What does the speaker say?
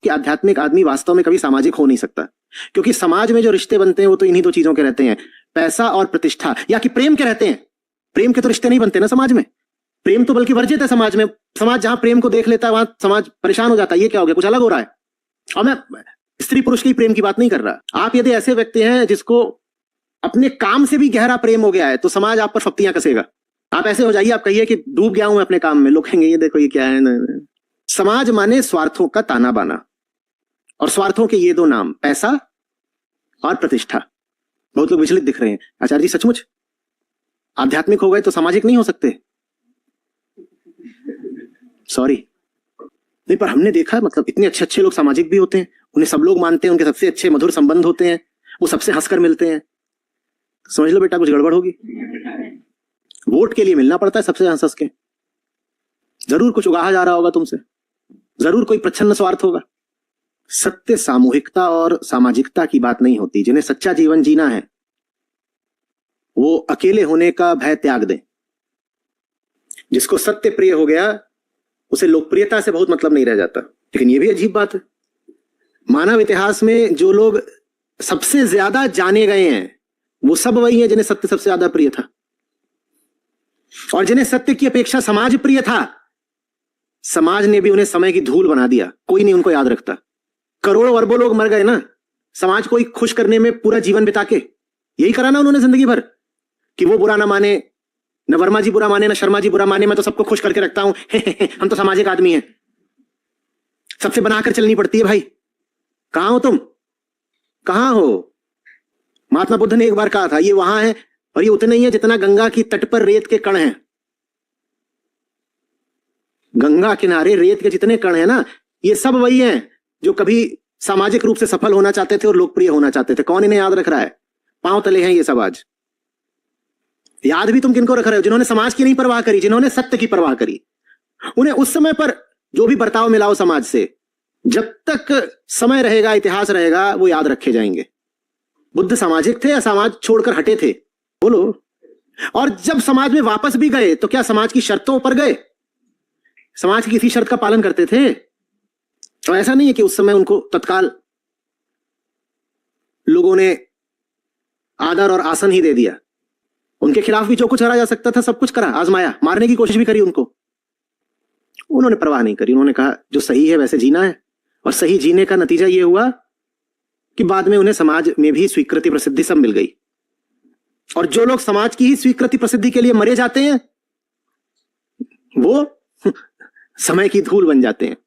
कि आध्यात्मिक आदमी वास्तव में कभी सामाजिक हो नहीं सकता, क्योंकि समाज में जो रिश्ते बनते हैं वो तो इन्हीं दो चीजों के रहते हैं, पैसा और प्रतिष्ठा, या कि प्रेम के रहते हैं। प्रेम के तो रिश्ते नहीं बनते ना समाज में, प्रेम तो बल्कि वर्जित है समाज में। समाज जहां प्रेम को देख लेता है वहां समाज परेशान हो जाता है, ये क्या हो गया, कुछ अलग हो रहा है। और मैं स्त्री पुरुष के प्रेम की बात नहीं कर रहा। आप यदि ऐसे व्यक्ति हैं जिसको अपने काम से भी गहरा प्रेम हो गया है तो समाज आप पर फप्तियां कसेगा। आप ऐसे हो जाइए, आप कहिए कि डूब गया हूं मैं अपने काम में, लोग कहेंगे ये देखो ये क्या है ना। समाज माने स्वार्थों का ताना बाना, और स्वार्थों के ये दो नाम, पैसा और प्रतिष्ठा। बहुत लोग विचलित दिख रहे हैं, आचार्य जी सचमुच आध्यात्मिक हो गए तो सामाजिक नहीं हो सकते? सॉरी नहीं, पर हमने देखा मतलब इतने अच्छे अच्छे लोग सामाजिक भी होते हैं, उन्हें सब लोग मानते हैं, उनके सबसे अच्छे मधुर संबंध होते हैं, वो सबसे हंसकर मिलते हैं। समझ लो बेटा कुछ गड़बड़ होगी। वोट के लिए मिलना पड़ता है सबसे हंस हंस के। जरूर कुछ उगाहा जा रहा होगा तुमसे, जरूर कोई प्रच्छन्न स्वार्थ होगा। सत्य सामूहिकता और सामाजिकता की बात नहीं होती। जिन्हें सच्चा जीवन जीना है वो अकेले होने का भय त्याग दें। जिसको सत्य प्रिय हो गया उसे लोकप्रियता से बहुत मतलब नहीं रह जाता। लेकिन यह भी अजीब बात है, मानव इतिहास में जो लोग सबसे ज्यादा जाने गए हैं वो सब वही हैं जिन्हें सत्य सबसे ज्यादा प्रिय था, और जिन्हें सत्य की अपेक्षा समाज प्रिय था, समाज ने भी उन्हें समय की धूल बना दिया। कोई नहीं उनको याद रखता। करोड़ों अरबों लोग मर गए ना समाज को ही खुश करने में पूरा जीवन बिता के। यही करा ना उन्होंने जिंदगी भर, कि वो बुरा ना माने, न वर्मा जी बुरा माने, न शर्मा जी बुरा माने, मैं तो सबको खुश करके रखता हूं। हम तो सामाजिक आदमी हैं, सबसे बनाकर चलनी पड़ती है। भाई कहां हो तुम, कहां हो? महात्मा बुद्ध ने एक बार कहा था ये वहां है और ये उतने ही है जितना गंगा की तट पर रेत के कण हैं। गंगा किनारे रेत के जितने कण हैं ना, ये सब वही हैं जो कभी सामाजिक रूप से सफल होना चाहते थे और लोकप्रिय होना चाहते थे। कौन इन्हें याद रख रहा है? पांव तले हैं ये सब आज। याद भी तुम किनको रख रहे हो? जिन्होंने समाज की नहीं परवाह करी, जिन्होंने सत्य की परवाह करी। उन्हें उस समय पर जो भी बर्ताव मिला हो समाज से, जब तक समय रहेगा, इतिहास रहेगा, वो याद रखे जाएंगे। बुद्ध सामाजिक थे या समाज छोड़कर हटे थे? बोलो। और जब समाज में वापस भी गए तो क्या समाज की शर्तों पर गए? समाज की किसी शर्त का पालन करते थे? तो ऐसा नहीं है कि उस समय उनको तत्काल लोगों ने आदर और आसन ही दे दिया। उनके खिलाफ भी जो कुछ करा जा सकता था सब कुछ करा, आजमाया, मारने की कोशिश भी करी उनको। उन्होंने परवाह नहीं करी। उन्होंने कहा जो सही है वैसे जीना है, और सही जीने का नतीजा यह हुआ कि बाद में उन्हें समाज में भी स्वीकृति प्रसिद्धि सब मिल गई। और जो लोग समाज की ही स्वीकृति प्रसिद्धि के लिए मरे जाते हैं वो समय की धूल बन जाते हैं।